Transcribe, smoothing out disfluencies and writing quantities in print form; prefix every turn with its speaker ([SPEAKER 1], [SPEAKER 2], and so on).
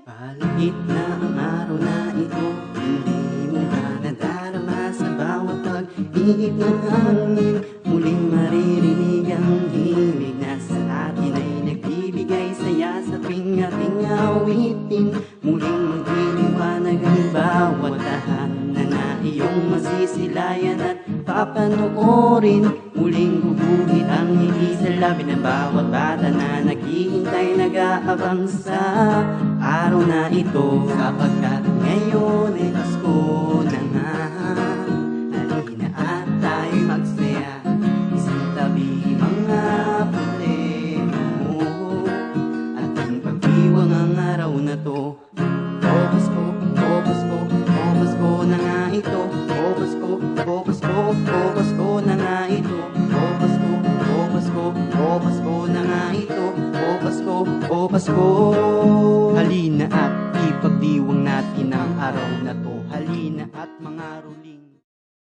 [SPEAKER 1] Palapit na ang araw na ito, hindi mo ba nadarama sa bawat pag-ihip ng hangin? Muling maririnig ang himig na sa atin ay nagbibigay saya sa tuwing ating awitin. Muling magliliwanag ang bawat tahanan na iyong masisilayan at papanoorin. Muling guguhit ang ngiti sa labi ng bawat bata na naghihintay, nag-aabang sa araw na ito, sapagkat ngayon ay Pasko na nga. Halina at tayo'y magsaya, isang tabi mga problema mo, ating pagdiwang ang araw na to. O Pasko, o Pasko, o Pasko na nga ito. O Pasko, o Pasko, o Pasko na nga ito. O Pasko, o Pasko, o Pasko na nga ito. O Pasko, o Pasko. Halina at ipagdiwang natin ang araw na to. Halina at mga ruling